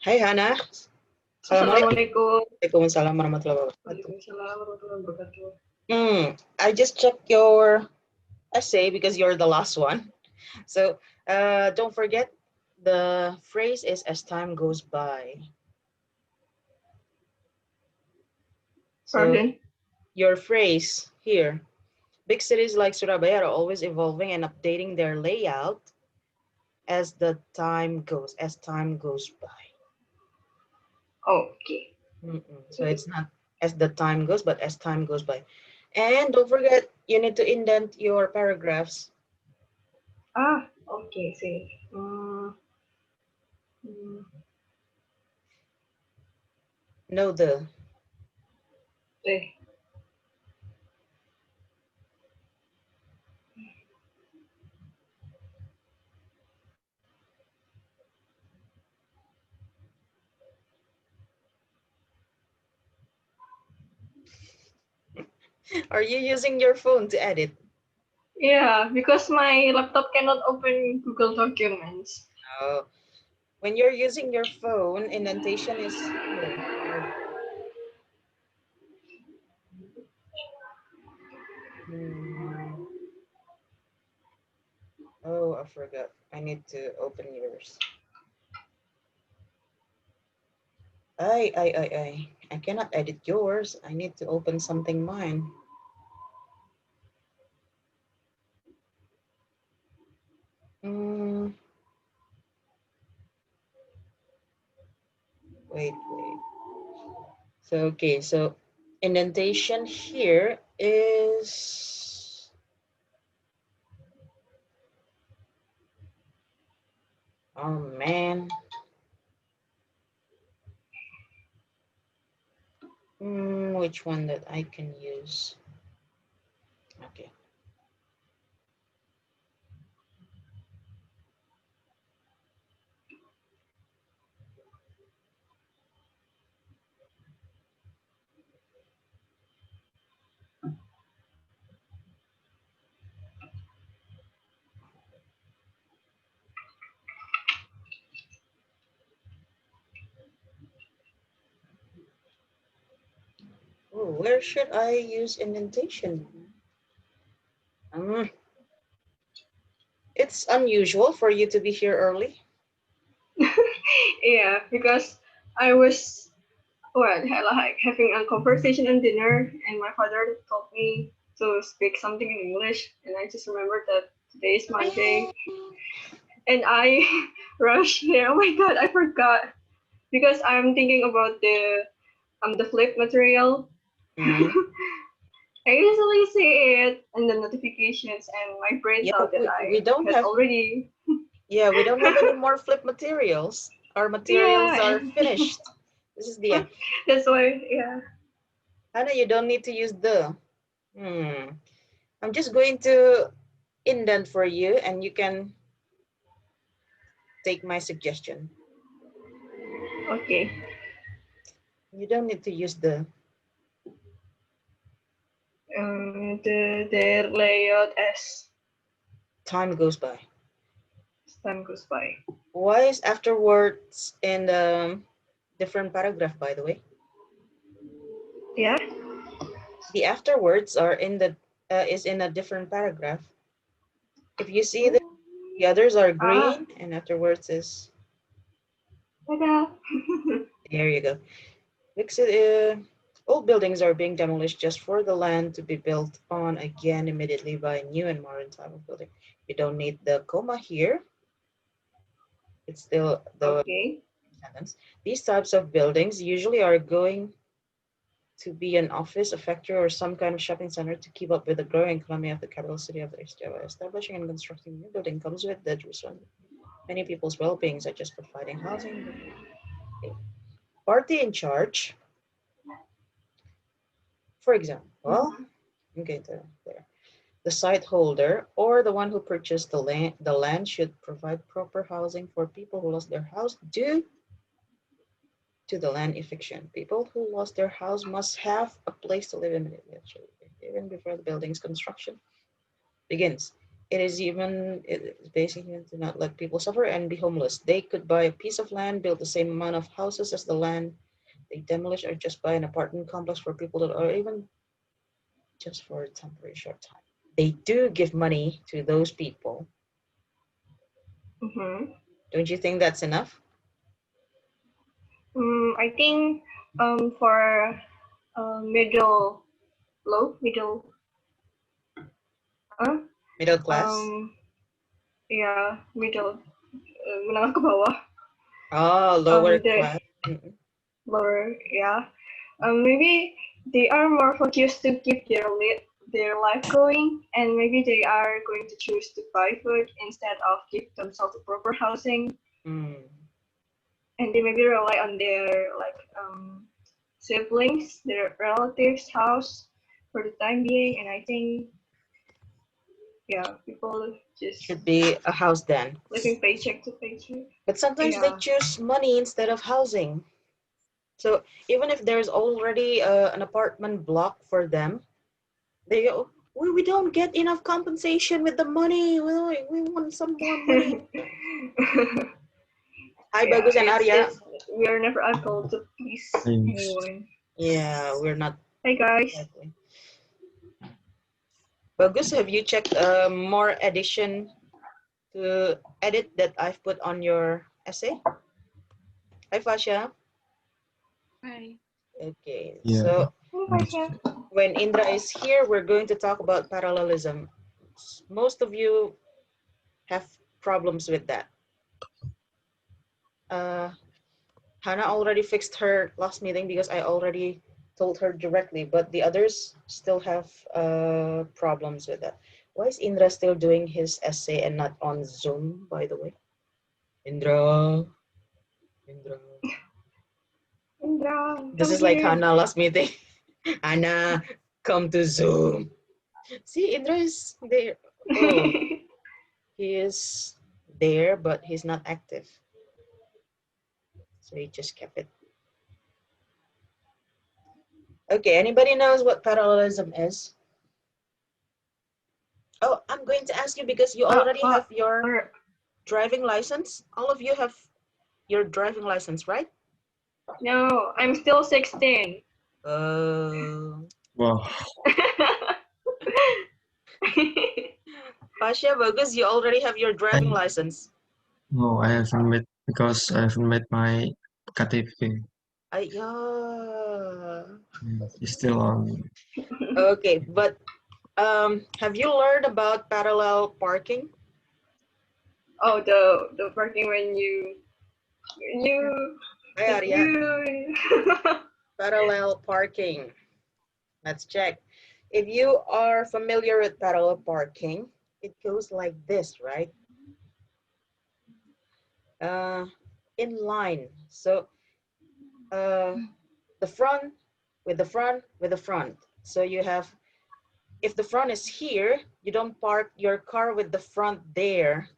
Hai Hana. Assalamualaikum. Assalamualaikum. Waalaikumsalam warahmatullahi wabarakatuh. Waalaikumsalam warahmatullahi wabarakatuh. I just checked your essay because you're the last one. So don't forget the phrase is as time goes by. So Pardon? your phrase here, big cities like Surabaya are always evolving and updating their layout as time goes by. Okay. So it's not as the time goes, but as time goes by. And don't forget, you need to indent your paragraphs. Okay. See. Mm, Know the. see. Are you using your phone to edit? Yeah, because my laptop cannot open Google Documents. No. When you're using your phone, indentation is here. Hmm. Oh, I forgot. I need to open yours. I cannot edit yours. I need to open something mine. Mm, wait. So, okay, so indentation here is, oh man. Which one that I can use? Okay. Oh, where should I use indentation? It's unusual for you to be here early. Yeah, because I was like having a conversation and dinner, and my father told me to speak something in English, and I just remembered that today is Monday, and I rushed here. Oh my god, I forgot because I'm thinking about the flip material. Mm. I usually see it in the notifications, and my brain Yeah, thought that we I don't had have, already. yeah, we don't have any more flip materials. Our materials Yeah, are finished. This is the end. that's why. Yeah. Hannah, you don't need to use the. Hmm. I'm just going to indent for you and you can take my suggestion. Okay. You don't need to use the. Their layout as Time goes by. time goes by. Why is afterwards in the different paragraph, by the way? Yeah. The afterwards are in the is in a different paragraph. If you see the others are Ah. green and afterwards is, Tada. there you go. Old buildings are being demolished just for the land to be built on again immediately by a new and modern type of building. You don't need the comma here. It's still the Okay. sentence. These types of buildings usually are going to be an office, a factory, or some kind of shopping center to keep up with the growing economy of the capital city of the East Java. Establishing and constructing a new building comes with the risk of many people's well-being, such as providing housing. Party in charge, for example, well, Mhm. I'm going to there. The site holder or the one who purchased the land should provide proper housing for people who lost their house due to the land eviction. People who lost their house must have a place to live immediately, actually, even before the building's construction begins. it is basically to not let people suffer and be homeless. They could buy a piece of land, build the same amount of houses as the land they demolish, or just buy an apartment complex for people that are even just for a temporary short time. They do give money to those people. Mm-hmm. Don't you think that's enough? I think for middle, low, middle, uh, Middle class? yeah, middle, menengah ke bawah, Oh, lower the class. Mm-mm. lower, yeah. Maybe they are more focused to keep their life going, and maybe they are going to choose to buy food instead of give themselves a proper housing, Mm. and they maybe rely on their siblings, their relatives' house for the time being. And I think, yeah, people just Should be a house then. living paycheck to paycheck. But sometimes they Yeah. choose money instead of housing. So even if there's already an apartment block for them, they go, we don't get enough compensation with the money. We want some more money. Hi, Yeah, Bagus and Arya. we are never able to please Thanks. anyone. Yeah, we're not. Hey guys. Exactly. Bagus, have you checked more addition to edit that I've put on your essay? Hi, Fasha. Hi. Okay, Yeah. so Oh my God. when Indra is here, we're going to talk about parallelism. Most of you have problems with that. Hannah already fixed her last meeting because I already told her directly, but the others still have problems with that. Why is Indra still doing his essay and not on Zoom, by the way? Indra. Indra, This come is like here. Hannah last meeting. Hannah, come to Zoom. See, Indra is there. Oh, he is there, but he's not active. So he just kept it. Okay, anybody knows what parallelism is? Oh, I'm going to ask you because you already have your driving license. All of you have your driving license, right? No, I'm still 16. Wow. Pasha, Bagus, you already have your driving license. No, I haven't made because I haven't made my KTP. Yeah. It's still on. Okay, but have you learned about parallel parking? Oh, the parking when you Hi, Arya. you Parallel parking. Let's check. If you are familiar with parallel parking, it goes like this, right? In line. So the front with the front with the front. So you have, if the front is here, you don't park your car with the front there,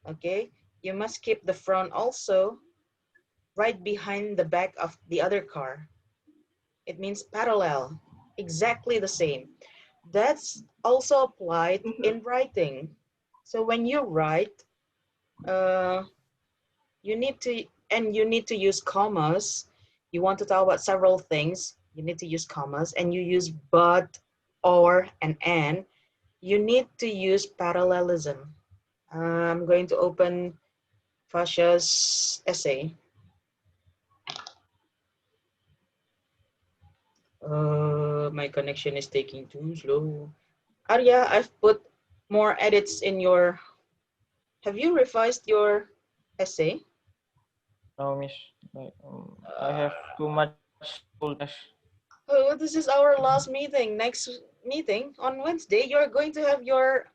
okay? You must keep the front also right behind the back of the other car. It means parallel, exactly the same. That's also applied in writing. So when you write, you need to use commas. You want to talk about several things, you need to use commas, and you use but, or, and. You need to use parallelism. I'm going to open Fasha's essay. My connection is taking too slow. Arya, I've put more edits in your. Have you revised your essay? No, miss. I have too much school test. Oh, this is our last meeting. Next meeting on Wednesday, you're going to have your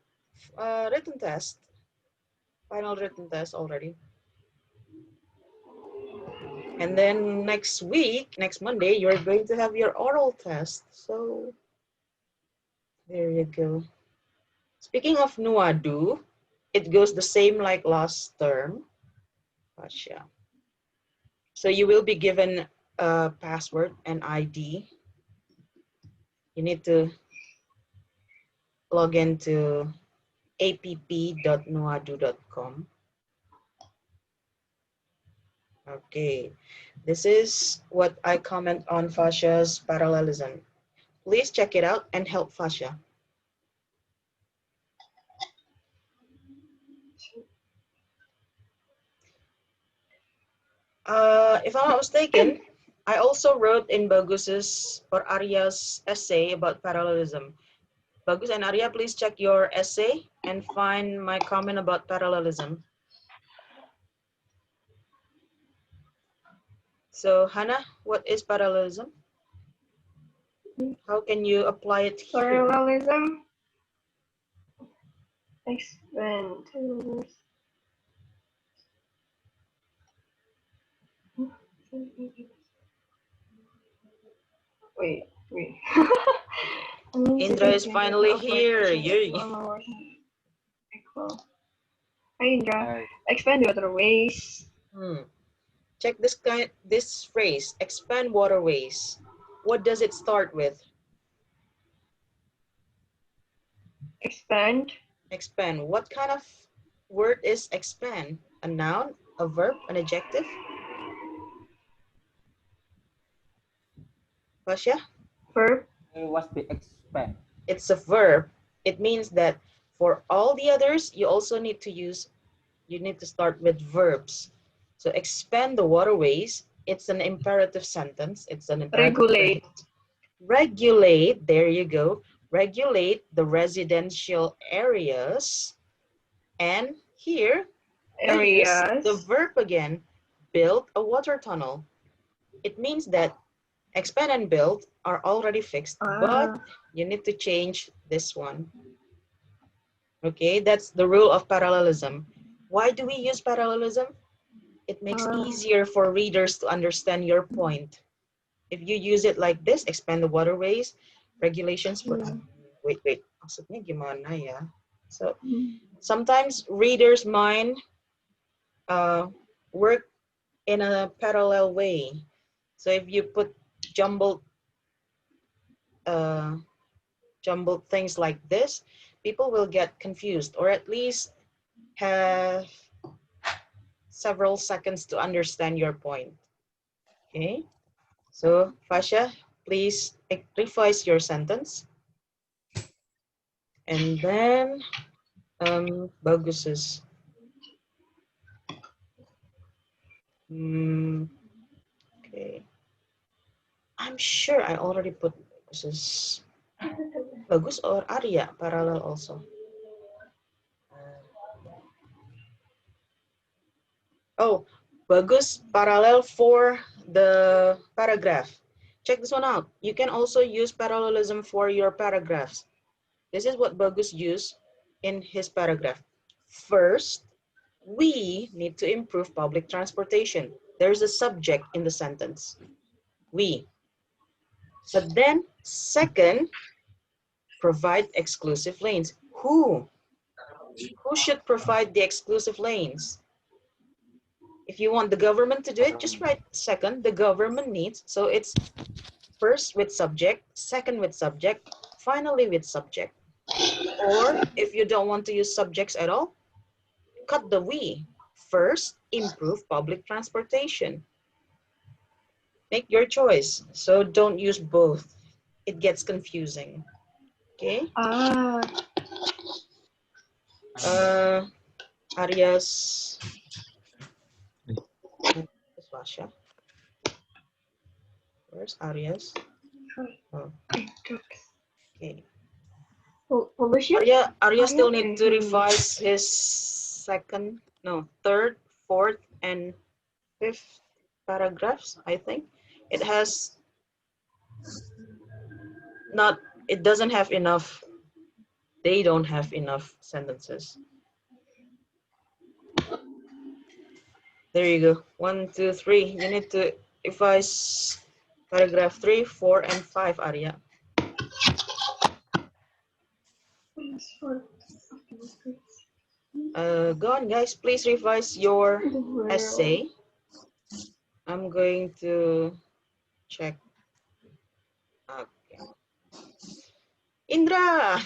written test, final written test already. And then next week, next Monday, you're going to have your oral test. So there you go. Speaking of Nuadu, it goes the same like last term. Gotcha. So you will be given a password and ID. You need to log into app.nuadu.com. Okay, this is what I comment on Fasha's parallelism. Please check it out and help Fasha. If I'm not mistaken, I also wrote in Bagus's or Arya's essay about parallelism. Bagus and Arya, please check your essay and find my comment about parallelism. So, Hannah, what is parallelism? How can you apply it here? Parallelism. Expand. Wait. Indra is finally here. Yay. Hi, Indra. Expand waterways. Check this phrase, expand waterways. What does it start with? Expand. Expand. What kind of word is expand? A noun, a verb, an adjective? Fasha? Verb. What's the expand? It's a verb. It means that for all the others, you also need to start with verbs. So expand the waterways, it's an imperative sentence. It's an imperative Regulate. phrase. Regulate, there you go. Regulate the residential areas. And here, Areas. the verb again, build a water tunnel. It means that expand and build are already fixed, but you need to change this one. Okay, that's the rule of parallelism. Why do we use parallelism? It makes easier for readers to understand your point. If you use it like this, expand the waterways, regulations for, wait, maksudnya gimana ya? So sometimes readers' mind work in a parallel way. So if you put jumbled things like this, people will get confused, or at least have several seconds to understand your point. Okay, so Fasha, please revise your sentence. And then Bagus's. Okay, I'm sure I already put Bagus's. Bagus or Arya parallel also. Oh, Bagus parallel for the paragraph. Check this one out. You can also use parallelism for your paragraphs. This is what Bagus used in his paragraph. First, we need to improve public transportation. There's a subject in the sentence. We. But then, second, provide exclusive lanes. Who? Who should provide the exclusive lanes? If you want the government to do it, just write second, the government needs. So it's first with subject, second with subject, finally with subject. Or if you don't want to use subjects at all, cut the we. First, improve public transportation. Make your choice. So don't use both. It gets confusing. Okay? Arya's. Fasha. Where's Arya's? Oh. Okay. Arya still need to revise his third, fourth, and fifth paragraphs, I think. It doesn't have enough, they don't have enough sentences. There you go. 1, 2, 3. You need to revise paragraph 3, 4, and 5, Arya. Go on, guys. Please revise your essay. I'm going to check. Okay. Indra!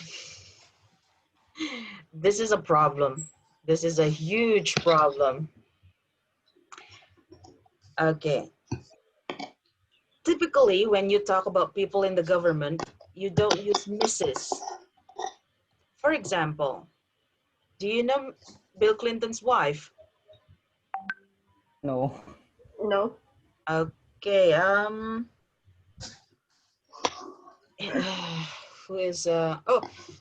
This is a problem. This is a huge problem. Okay. Typically, when you talk about people in the government, you don't use Mrs. For example, do you know Bill Clinton's wife? No. No. Okay, who is, oh,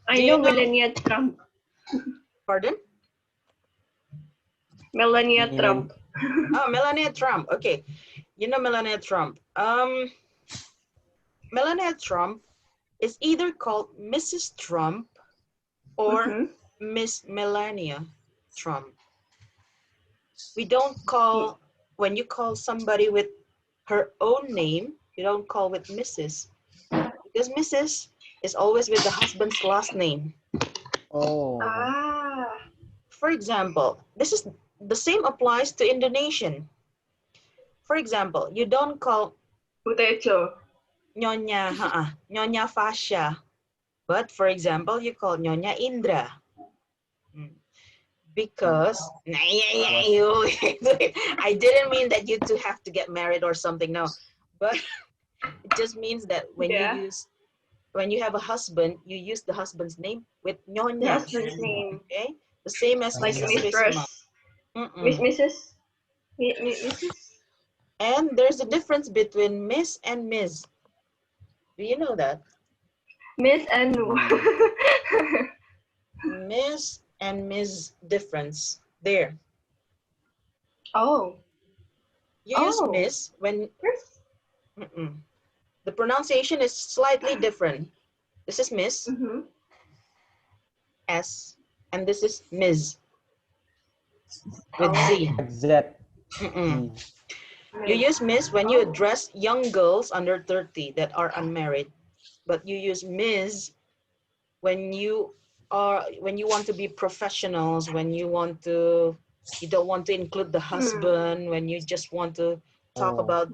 I do know you know, Melania Trump. pardon? Melania Yeah. Trump. Oh, Melania Trump. Okay, you know Melania Trump. Melania Trump is either called Mrs. Trump or Mhm. Miss Melania Trump. We don't call, when you call somebody with her own name, you don't call with Mrs. Because Mrs. is always with the husband's last name. Oh. Ah. For example, this is the same applies to Indonesian. For example, you don't call Butejo. Nyonya, Nyonya Fasha, but for example, you call Nyonya Indra. Because I didn't mean that you two have to get married or something, no. But it just means that when Yeah. you have a husband, you use the husband's name with The Nyonya. husband's name. Okay? The same as Like Mrs. Mistress. Risma. Mrs. Mrs. And there's a difference between Miss and Ms. Do you know that? Miss and Miss and Ms. difference. There. Oh. You use Oh. Miss when Yes. the pronunciation is slightly different. This is Miss, Mm-hmm. S, and this is Ms. with Oh. Z. Z. You use Miss when you address young girls under 30 that are unmarried, but you use Ms when you want to be professionals, when you don't want to include the husband, when you just want to talk Oh. about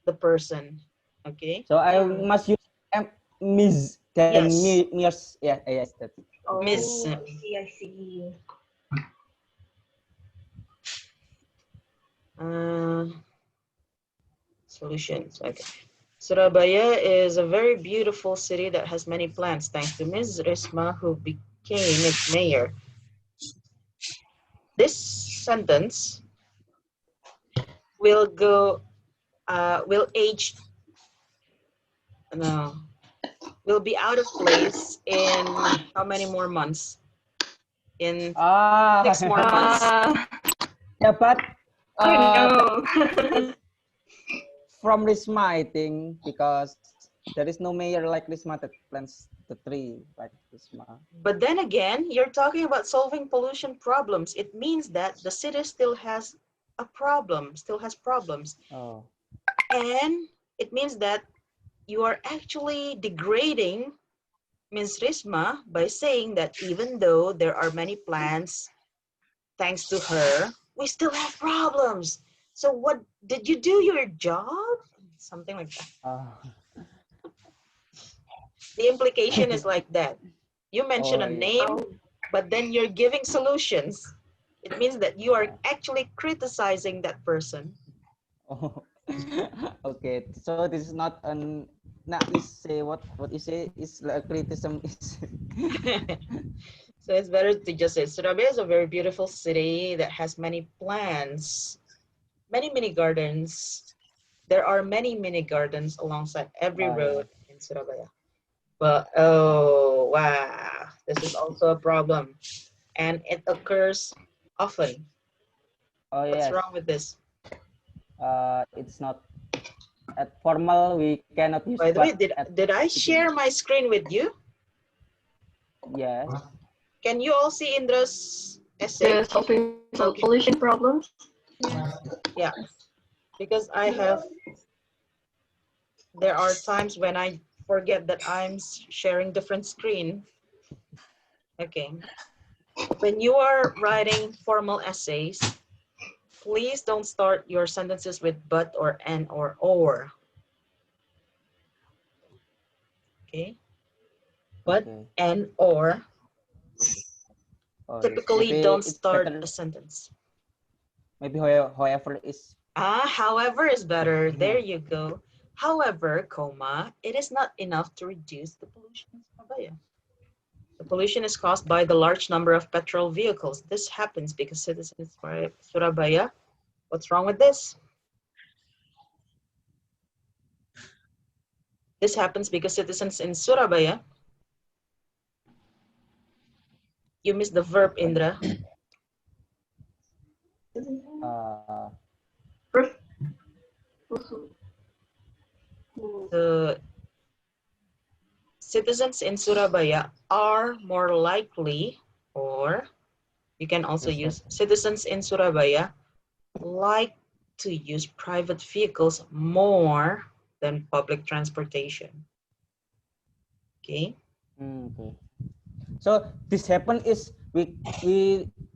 the person. Okay? So I must use Ms. Then Yes. Miss. Yeah, yes, that's Oh, Miss. I see, I see. Solutions. Okay. Surabaya is a very beautiful city that has many plants, thanks to Ms. Risma, who became its mayor. This sentence will be out of place in how many more months? In 6 more months. Yeah, but I know. from Risma, I think, because there is no mayor like Risma that plants the tree like Risma. But then again, you're talking about solving pollution problems. It means that the city still has a problem, still has problems. Oh. And it means that you are actually degrading Ms. Risma by saying that even though there are many plants, thanks to her, we still have problems. So what, did you do your job? Something like that. The implication is like that. You mention a name, but then you're giving solutions. It means that you are actually criticizing that person. Oh. Okay, so this is not an is say what you say is like criticism is. So it's better to just say Surabaya is a very beautiful city that has many plants, many mini gardens. There are many mini gardens alongside every road in Surabaya. But oh wow, this is also a problem, and it occurs often. Oh What's yes. wrong with this? It's not at formal. We cannot use. By the way, did I share my screen with you? Yes. Can you all see Indra's essay? The solving pollution problems. Yeah, because there are times when I forget that I'm sharing different screen. Okay. When you are writing formal essays, please don't start your sentences with but or and or. Okay. But and or Oh, yes. Typically, Maybe don't it's start better. a sentence. Maybe however is. However is better. There Yeah. you go. However, comma, it is not enough to reduce the pollution in Surabaya. The pollution is caused by the large number of petrol vehicles. This happens because citizens of Surabaya. What's wrong with this? This happens because citizens in Surabaya. You missed the verb, Indra. Uh, First, The citizens in Surabaya are more likely, or you can also Yes, use citizens in Surabaya like to use private vehicles more than public transportation. Okay. okay. So this happen is we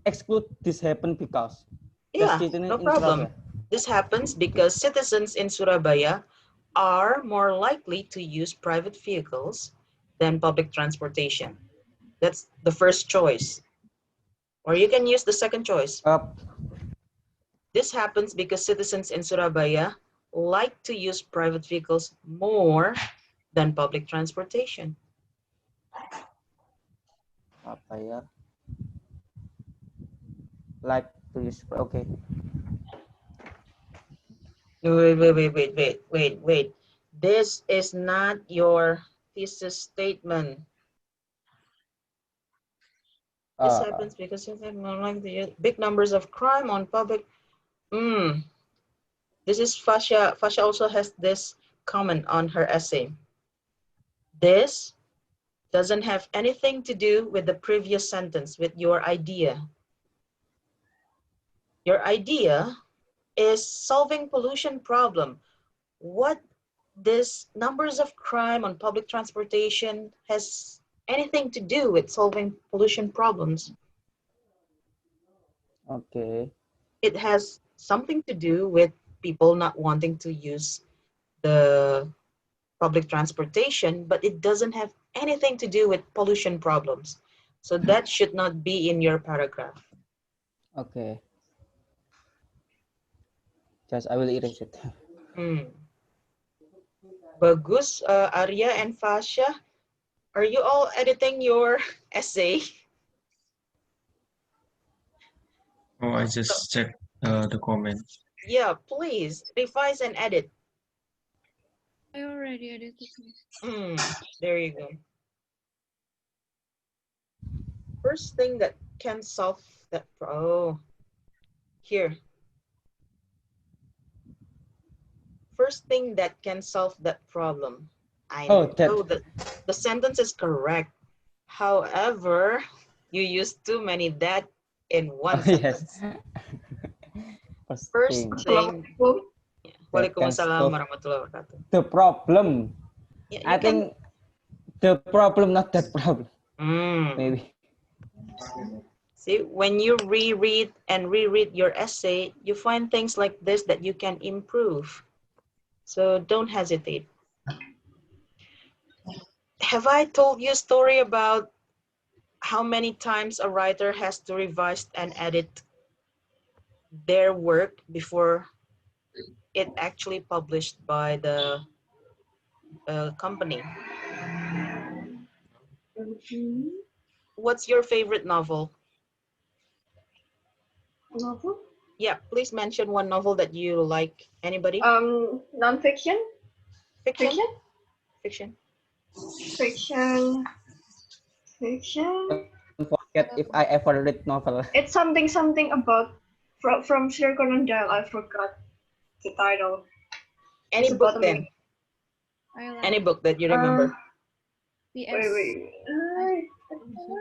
exclude this happen because the Yeah, citizen no in problem. Surabaya. This happens because citizens in Surabaya are more likely to use private vehicles than public transportation. That's the first choice. Or you can use the second choice. This happens because citizens in Surabaya like to use private vehicles more than public transportation. Surabaya like to use. Okay. Wait. This is not your thesis statement. This happens because you have like the big numbers of crime on public. This is Fasha. Fasha also has this comment on her essay. This doesn't have anything to do with the previous sentence, with your idea. Your idea is solving pollution problem. What this numbers of crime on public transportation has anything to do with solving pollution problems? Okay. It has something to do with people not wanting to use the public transportation, but it doesn't have anything to do with pollution problems. So that should not be in your paragraph. Okay. Just I will erase it. Bagus, Arya and Fasha, are you all editing your essay? Oh, I just checked the comments. Yeah, please revise and edit. I already edited it. There you go. First thing that can solve that. Oh, here. First thing that can solve that problem. I know that the sentence is correct. However, you use too many that in one sentence. First thing. Waalaikumsalam warahmatullahi wabarakatuh. The problem. Yeah, I think the problem, not that problem. Maybe. See, when you reread and reread your essay, you find things like this that you can improve. So don't hesitate. Have I told you a story about how many times a writer has to revise and edit their work before it actually published by the company? What's your favorite novel? Novel? Yeah, please mention one novel that you like. Anybody? Non-fiction. Fiction. Fiction. Fiction. Don't forget if I ever read novel. It's something about from Sir Conan Doyle. I forgot the title. Any book then? Any book that you remember? Wait.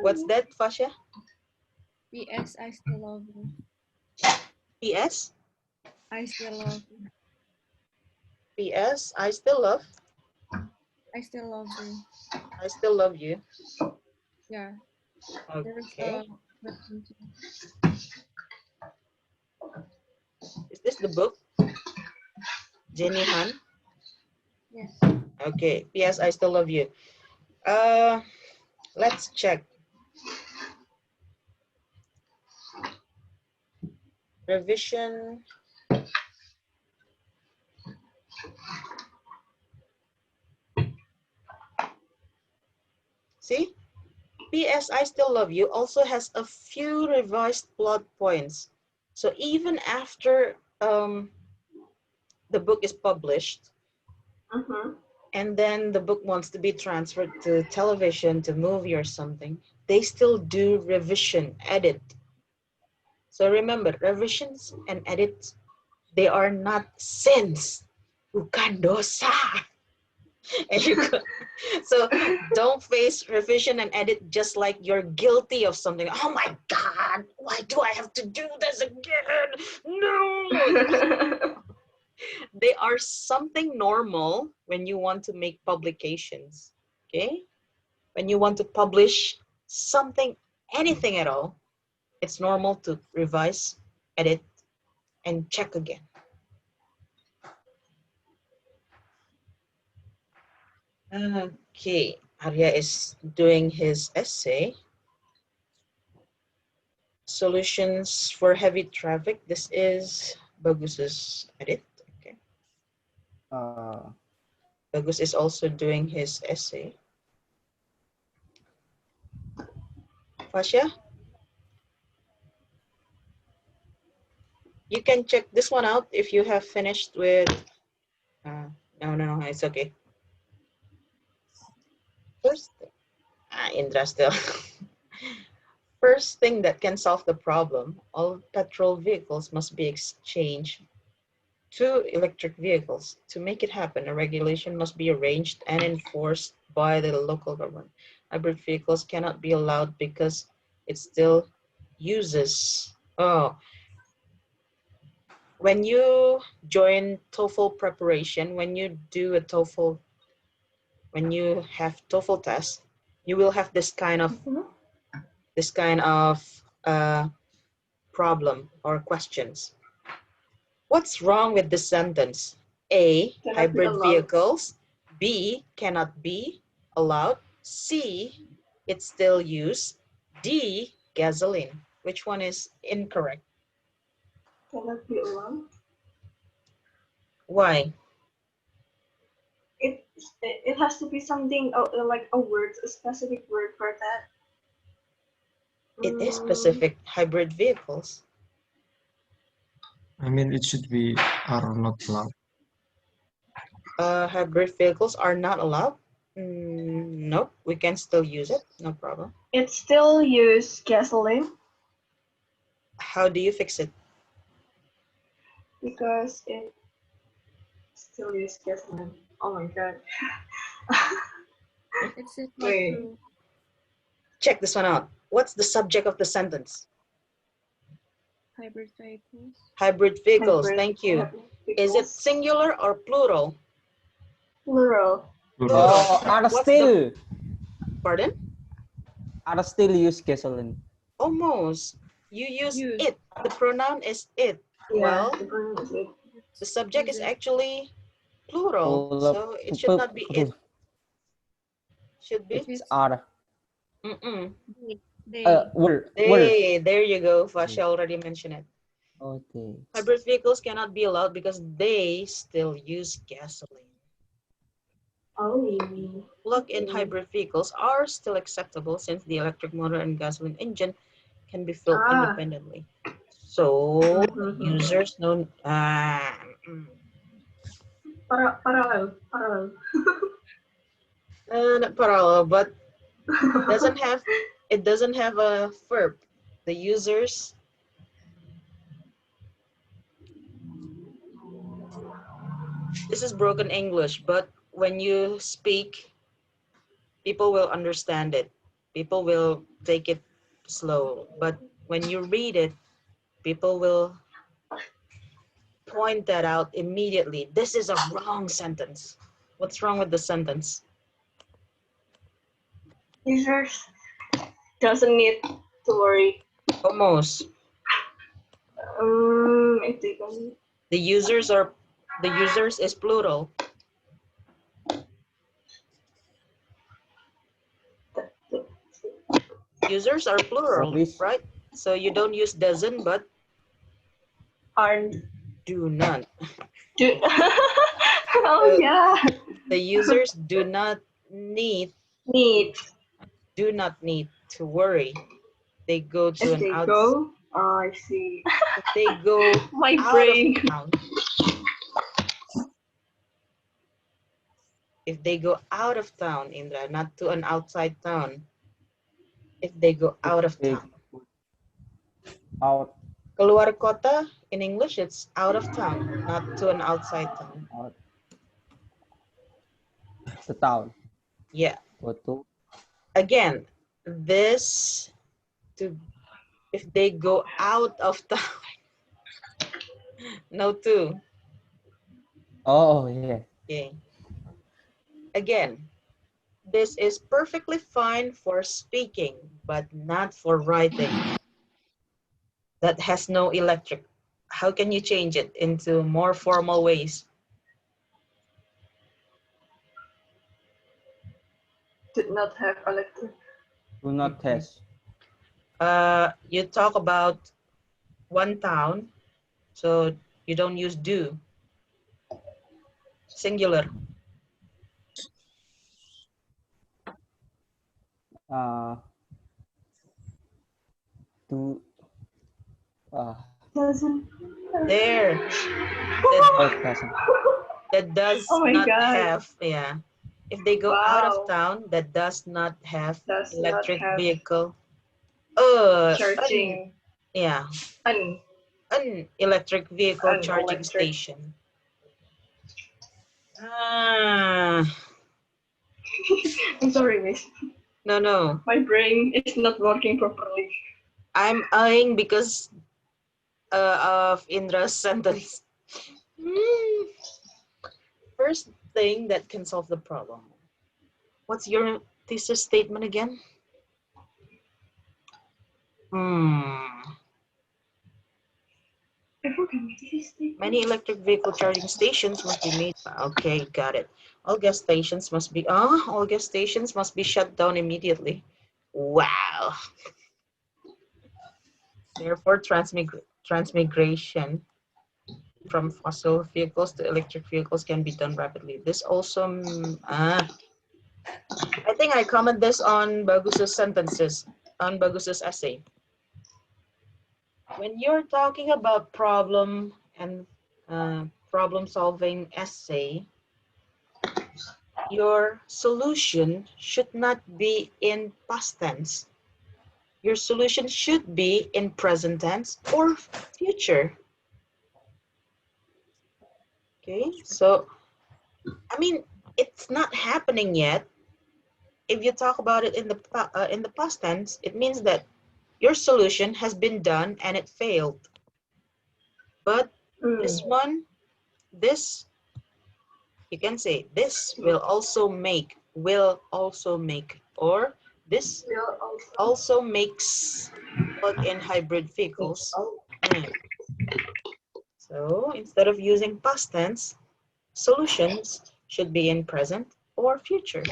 What's that, Fasha? P.S. I still love you. P.S. I still love you. P.S. I still love. I still love you. I still love you. Yeah. Okay. Is this the book? Jenny Han? Yes. Okay. P.S. I still love you. Let's check. revision. See? P.S. I Still Love You also has a few revised plot points. So even after the book is published, and then the book wants to be transferred to television, to movie or something, they still do revision, edit. So remember, revisions and edits, they are not sins. Bukan dosa. And so don't face revision and edit just like you're guilty of something. Oh my God, why do I have to do this again? No. They are something normal when you want to make publications, okay? When you want to publish something, anything at all, it's normal to revise, edit, and check again. Okay, Arya is doing his essay. Solutions for heavy traffic. This is Bagus's edit. Okay. Bagus is also doing his essay. Fasha? You can check this one out if you have finished with, no, it's okay. First, Indra still. First thing that can solve the problem, all petrol vehicles must be exchanged to electric vehicles. To make it happen, a regulation must be arranged and enforced by the local government. Hybrid vehicles cannot be allowed because it still uses, when you join TOEFL preparation, when you do a TOEFL, when you have TOEFL test, you will have this kind of problem or questions. What's wrong with this sentence? A, Cannot hybrid be allowed. vehicles. B, cannot be allowed. C, it's still used. D, gasoline. Which one is incorrect? Cannot be allowed. Why? It has to be something like a word, a specific word for that. It is specific. Hybrid vehicles. I mean, it should be are not allowed. Hybrid vehicles are not allowed? No, we can still use it. No problem. It still use gasoline How do you fix it? because it still use gasoline. Oh my God. It's it not Wait. true. Check this one out. What's the subject of the sentence? Hybrid vehicles. Hybrid vehicles. Hybrid Thank you. vehicles. Is it singular or plural? Plural. Oh, are What's still Pardon? are still use gasoline. Almost. You use Use. it. The pronoun is it. Yeah, Well, the pronoun is it. the subject is Use it. actually plural, Full of- so it should not be it. Should be. If It's it's are. they, Were. There you go. Fasha already mentioned it. Okay. Hybrid vehicles cannot be allowed because they still use gasoline. Oh. Plug-in hybrid vehicles are still acceptable since the electric motor and gasoline engine can be filled independently. So users don't. Parallel. Not parallel, but it doesn't have a verb. The users. This is broken English, but when you speak, people will understand it. People will take it slow. But when you read it, people will point that out immediately. This is a wrong sentence. What's wrong with the sentence? Users doesn't need to worry. Almost. The users is plural. Users are plural, right? So you don't use doesn't, but Aren't. Do not. Do. Oh yeah. The users do not need Need. to worry. They go to If an they out. go. Oh, I see. If they go My out brain. of town. If they go out of town, Indra, not to an outside town. If they go out of They town. out Keluar kota, in English, it's out of town, not to an outside town. out the town. Yeah. Go to Again, this to if they go out of town. No to. oh yeah. Okay. Again, this is perfectly fine for speaking, but not for writing. That has no electric. How can you change it into more formal ways? Did not have electric. Do not test. You talk about one town, so you don't use do. Singular. Do Doesn't. There. oh doesn't. That does Oh my not God. have, yeah. If they go out of Wow. town, that does not have Does not electric have vehicle. charging. Yeah, An an electric vehicle charging electric. station. Ah, I'm sorry, miss. no. My brain is not working properly. I'm eyeing because of Indra's sentence. Hmm. First thing that can solve the problem. What's your thesis statement again? I forgot my thesis statement. Many electric vehicle charging stations must be made. Okay, got it. All gas stations must be shut down immediately. Wow. Therefore, transmigration from fossil vehicles to electric vehicles can be done rapidly. This also, I think I comment this on Bagus's sentences, on Bagus's essay. When you're talking about problem and problem-solving essay, your solution should not be in past tense. Your solution should be in present tense or future. Okay, so, I mean, it's not happening yet. If you talk about it in the past tense, it means that your solution has been done and it failed. But this one, this, you can say this will also make, or this also makes plug-in hybrid vehicles. So instead of using past tense, solutions should be in present or future.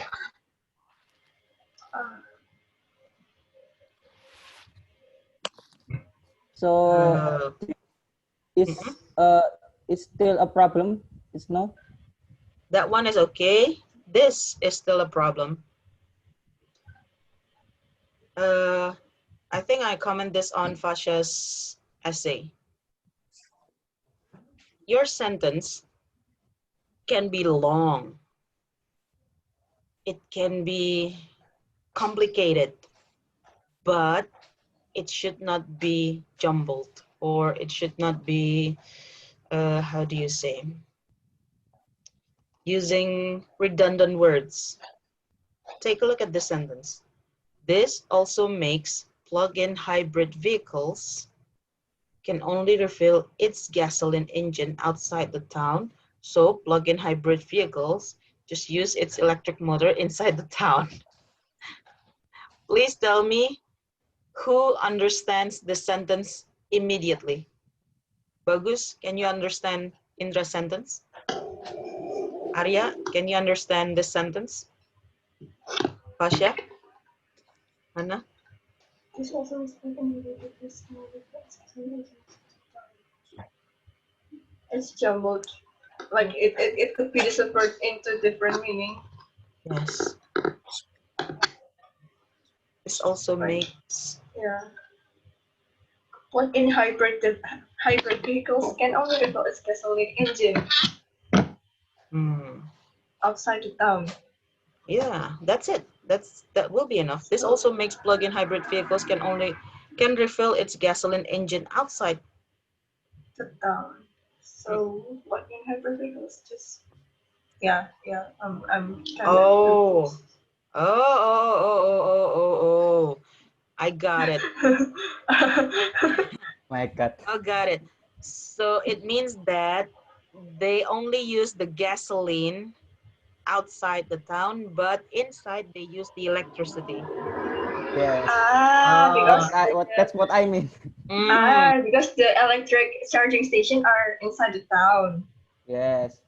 So is it's still a problem? It's no? That one is okay. This is still a problem. I think I comment this on Fasha's essay. Your sentence can be long. It can be complicated, but it should not be jumbled, or it should not be, how do you say, using redundant words. Take a look at this sentence. This also makes plug-in hybrid vehicles can only refill its gasoline engine outside the town, so plug-in hybrid vehicles just use its electric motor inside the town. Please tell me who understands this sentence immediately. Bagus, can you understand Indra's sentence? Arya, can you understand this sentence? Pasha? Anna? This also is It's jumbled. Like it could be deciphered into different meaning. Yes. This also Like, makes yeah. Plug-in hybrid vehicles can only refill its gasoline engine hmm, outside the town. yeah, that's it. That will be enough. This also makes plug-in hybrid vehicles can refill its gasoline engine outside. The town. So plug-in hybrid vehicles just yeah. I'm kind of Oh. Oh. I got it. confused. My God. I got it. So it means that they only use the gasoline outside the town, but inside they use the electricity. Yes. Because Ah. That's what I mean. because the electric charging station are inside the town. Yes.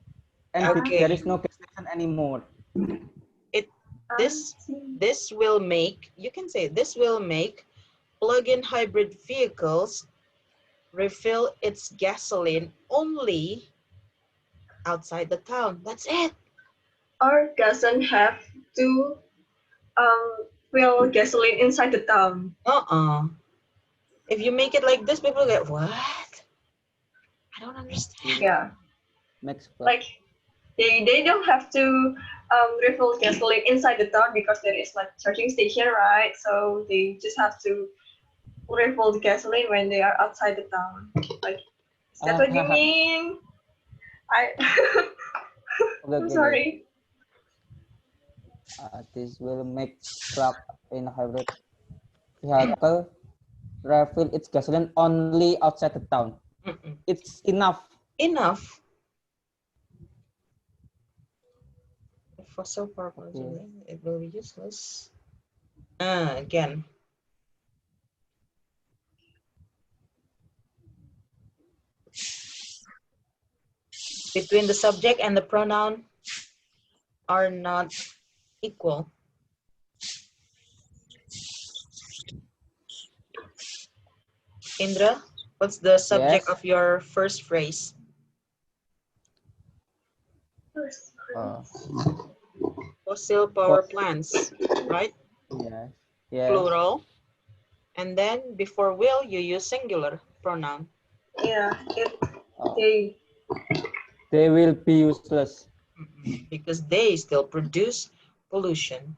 And there Okay. is no gas station anymore. It this See. this will make, you can say this will make plug-in hybrid vehicles refill its gasoline only outside the town. That's it. Or doesn't have to fill gasoline inside the town. Uh-uh. If you make it like this, people get, what? I don't understand. Yeah. Makes Like they don't have to refill gasoline inside the town because there is like charging station, right? So they just have to refill the gasoline when they are outside the town. Like, is that what you mean? I'm Okay. sorry. This will make truck in hybrid vehicle refill its gasoline only outside the town. Mm-mm. It's enough. Enough. Fossil power plants, Yeah. it will be useless. Again. Between the subject and the pronoun are not equal. Indra, what's the subject Yes. of your first phrase? Fossil power plants, right? Yes. Yes. Plural. And then before will, you use singular pronoun. Yeah, Uh, they they will be useless Because they still produce pollution.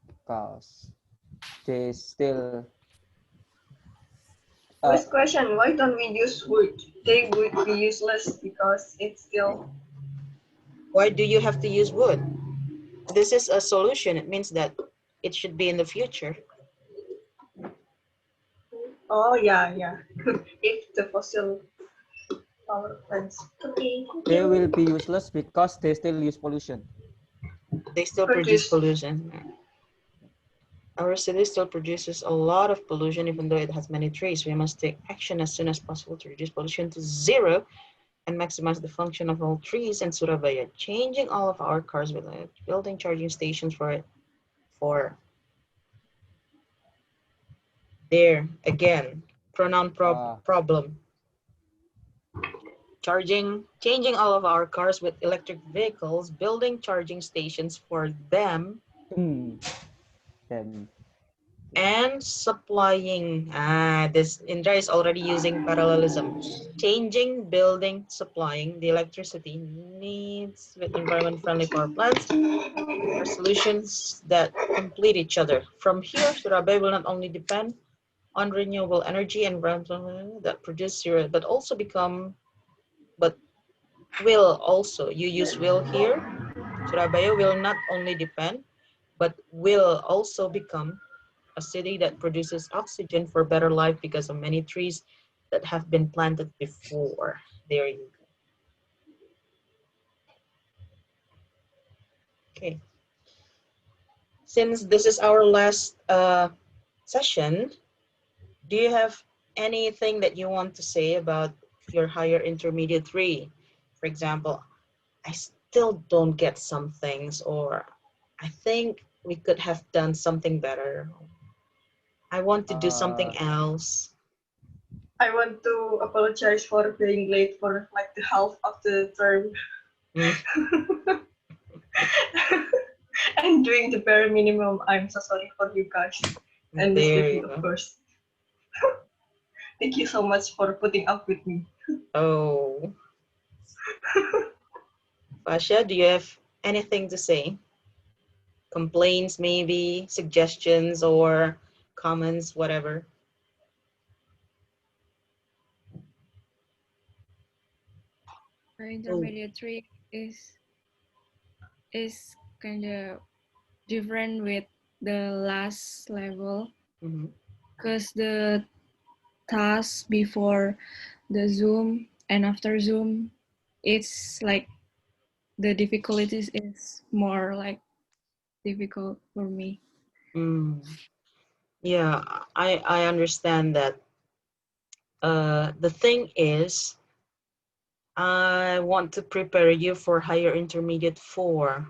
because they still First question, why don't we use would? They would be useless because it's still. Why do you have to use would? This is a solution. It means that it should be in the future. Oh yeah. If the fossil power plants. Okay. they will be useless because they still use pollution. They still produce pollution. Our city still produces a lot of pollution, even though it has many trees. We must take action as soon as possible to reduce pollution to zero and maximize the function of all trees in Surabaya. Changing all of our cars with building charging stations for it. There again, pronoun problem. Changing all of our cars with electric vehicles, building charging stations for them, Then and supplying. This Indra is already using parallelism. Changing, building, supplying the electricity needs with environment-friendly power plants are solutions that complete each other. From here, Surabaya will not only depend on renewable energy and that produce zero, but will also, you use will here, Surabaya will not only depend, but will also become a city that produces oxygen for better life because of many trees that have been planted before. There you go. Okay. Since this is our last session, do you have anything that you want to say about your higher intermediate 3? For example, I still don't get some things, or I think we could have done something better. I want to do something else. I want to apologize for being late for like the half of the term Mm. and doing the bare minimum. I'm so sorry for you guys and Miss There Vivi, you of go. course. Thank you so much for putting up with me. Oh. Fasha, do you have anything to say? Complaints, maybe, suggestions, or comments, whatever? Intermediate three is kind of different with the last level Mhm. because the task before the Zoom and after Zoom, it's like the difficulties is more like difficult for me. Mm. Yeah, I understand that. The thing is, I want to prepare you for higher intermediate 4.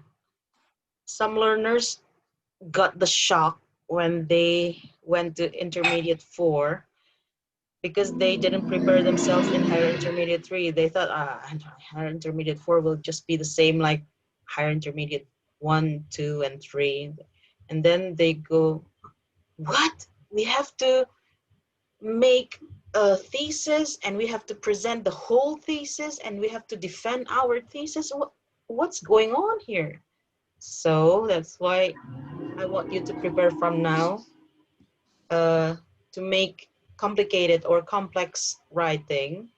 Some learners got the shock when they went to intermediate 4 because they didn't prepare themselves in higher intermediate 3. They thought higher intermediate 4 will just be the same like higher intermediate 1, 2, and 3. And then they go, what? We have to make a thesis and we have to present the whole thesis and we have to defend our thesis. What's going on here? So that's why I want you to prepare from now to make complicated or complex writing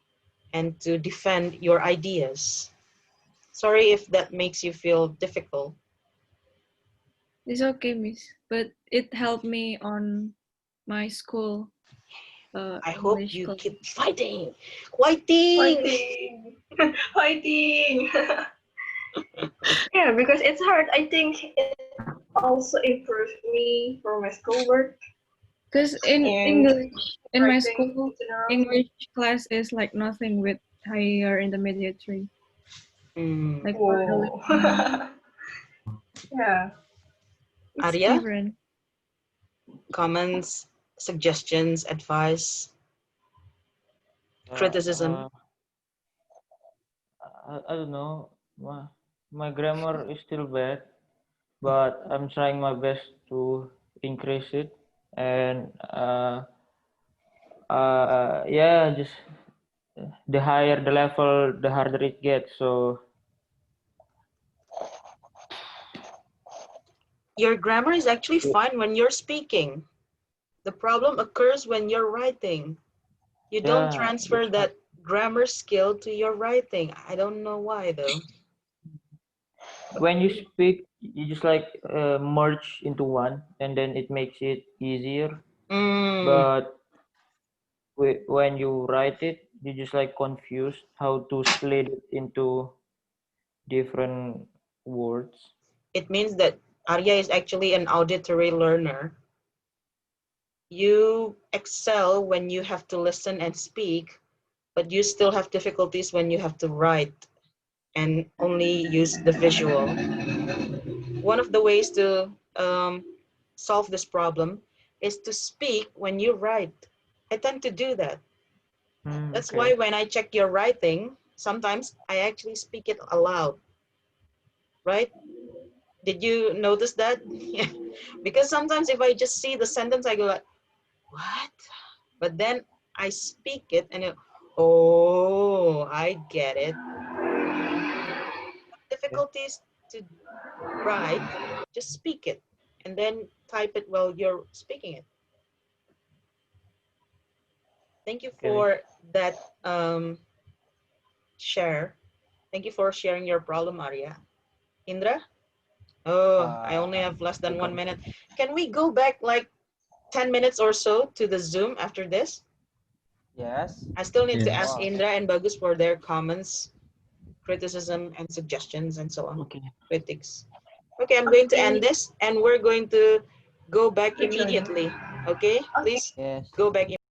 and to defend your ideas. Sorry if that makes you feel difficult. It's okay, Miss, but it helped me on my school I hope English you class. keep fighting. Fighting! Fighting! Fighting! Yeah, because it's hard. I think it also improved me for my schoolwork Because in and English, in my writing school, in general. English class is like nothing with higher intermediate three. Mm. Like for the Whoa. listening, Yeah. it's Arya, different. comments, suggestions, advice, criticism? I don't know. My grammar is still bad, but I'm trying my best to increase it. And yeah, just the higher the level, the harder it gets. So Your grammar is actually fine when you're speaking. The problem occurs when you're writing. You don't yeah, transfer that's why. that grammar skill to your writing. I don't know why though. When you speak, you just like merge into one, and then it makes it easier. Mm, But when you write it, you just like confused how to split it into different words. it means that Arya is actually an auditory learner. You excel when you have to listen and speak, but you still have difficulties when you have to write and only use the visual. One of the ways to solve this problem is to speak when you write. I tend to do that. That's why Okay. when I check your writing, sometimes I actually speak it aloud, right? Did you notice that? Yeah. Because sometimes if I just see the sentence, I go like, what? But then I speak it and oh, I get it. Difficulties to write, just speak it and then type it while you're speaking it. Thank you Okay, Miss. for that share. Thank you for sharing your problem, Arya. Indra? Oh, I only have less than 1 minute. Can we go back like 10 minutes or so to the Zoom after this? Yes. I still need to ask Yes. Wow. Indra and Bagus for their comments, criticism, and suggestions, and so on. Okay. Critics. Okay, I'm going to Okay. end this, and we're going to go back Adjourn. immediately. Okay, Okay. please Yes. go back